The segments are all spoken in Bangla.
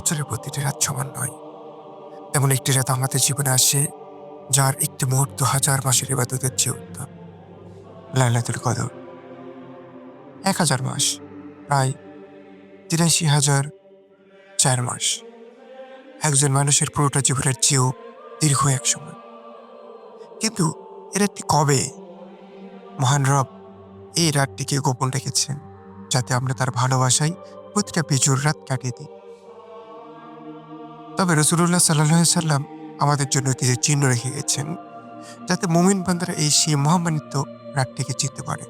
বছরের প্রতিটি রাত সমান নয়। তেমন একটি রাত আমাদের জীবনে আসে যার একটি মুহূর্ত হাজার মাসের ইবাদতের চেয়ে উত্তম। লাইলাতুল কদর ১,০০০ মাস, প্রায় ৮৩,০০০ মাস। একজন মানুষের পুরোটা জীবনের চেয়েও দীর্ঘ এক সময়। কিন্তু এর একটি কবে মহান রব এই রাতটিকে গোপন রেখেছেন, যাতে আমরা তার ভালোবাসায় প্রতিটা বেজোর রাত কাটিয়ে দিই। তবে রাসূলুল্লাহ সাল্লাল্লাহু আলাইহি সাল্লাম আমাদের জন্য কিছু চিহ্ন রেখে গেছেন, যাতে মুমিন বান্দারা সেই মহামান্বিত রাতটিকে চিনতে পারে।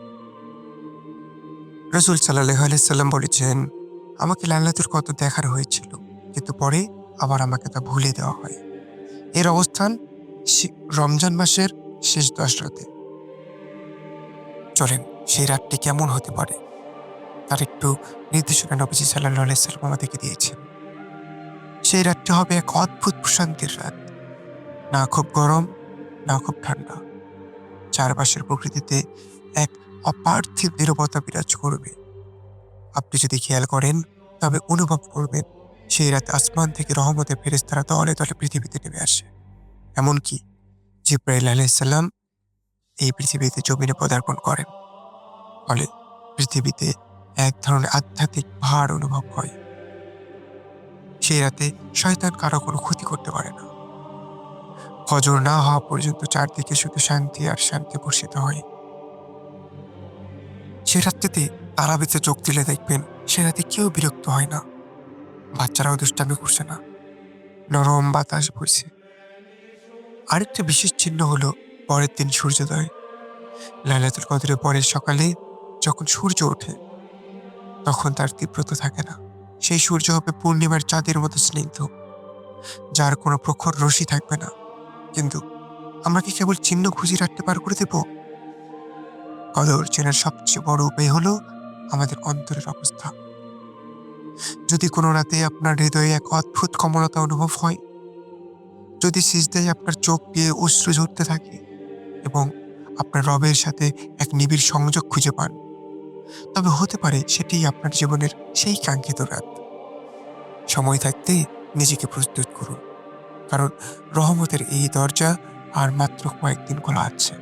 রাসূল সাল্লাল্লাহু আলাইহি সাল্লাম বলেছেন, আমাকে লাইলাতুল কদর দেখানো হয়েছিল, কিন্তু পরে আবার আমাকে তা ভুলিয়ে দেওয়া হয়। এর অবস্থান শি রমজান মাসের শেষ ১০ রাতে। চলেন সেই রাতটি কেমন হতে পারে তার একটু নির্দেশনা নবীজি সাল্লাল্লাহু আলাইহি সাল্লাম আমাদেরকে দিয়েছেন। সেই রাতটি হবে এক অদ্ভুত প্রশান্তির রাত। না খুব গরম, না খুব ঠান্ডা। চারপাশের প্রকৃতিতে এক অপার্থিব নীরবতা বিরাজ করবে। আপনি যদি খেয়াল করেন, তবে অনুভব করবেন সেই রাতে আসমান থেকে রহমতের ফেরেশতারা দলে দলে পৃথিবীতে নেমে আসে। এমনকি জিবরাইল আলাইহিস সালাম এই পৃথিবীতে জমিনে পদার্পণ করেন। ফলে পৃথিবীতে এক ধরনের আধ্যাত্মিক ভার অনুভব হয়। সেই রাতে শয়তান কারো কোনো ক্ষতি করতে পারে না। ফজর না হওয়া পর্যন্ত চারদিকে শুধু শান্তি আর শান্তি বর্ষিত হয়। সে রাত্রিতে তারাবিতে চোখ দিলে দেখবেন সে রাতে কেউ বিরক্ত হয় না। বাচ্চারাও দুষ্টামি করছে না, নরম বাতাস বইছে। আরেকটা বিশেষ চিহ্ন হলো পরের দিন সূর্যোদয়। লাইলাতুল কদরের পরের সকালে যখন সূর্য ওঠে, তখন তার তীব্রতা থাকে না। সেই সূর্য হবে পূর্ণিমার চাঁদের মতো স্নিগ্ধ, যার কোনো প্রখর রশ্মি থাকবে না। কিন্তু আমরা কি কেবল চিহ্ন খুঁজে রাখতে পার করে দেব? কদর চেনার সবচেয়ে বড় উপায় হলো আমাদের অন্তরের অবস্থা। যদি কোনো রাতে আপনার হৃদয়ে এক অদ্ভুত কমলতা অনুভব হয়, যদি সিজদায় আপনার চোখ দিয়ে অশ্রু ঝরতে থাকে এবং আপনার রবের সাথে এক নিবিড় সংযোগ খুঁজে পান, তবে হতে পারে সেটিই আপনার জীবনের সেই কাঙ্ক্ষিত রাত। সময় থাকতে নিজেকে প্রস্তুত করুন, কারণ রহমতের এই দরজা আর মাত্র কয়েকদিন খোলা আছে।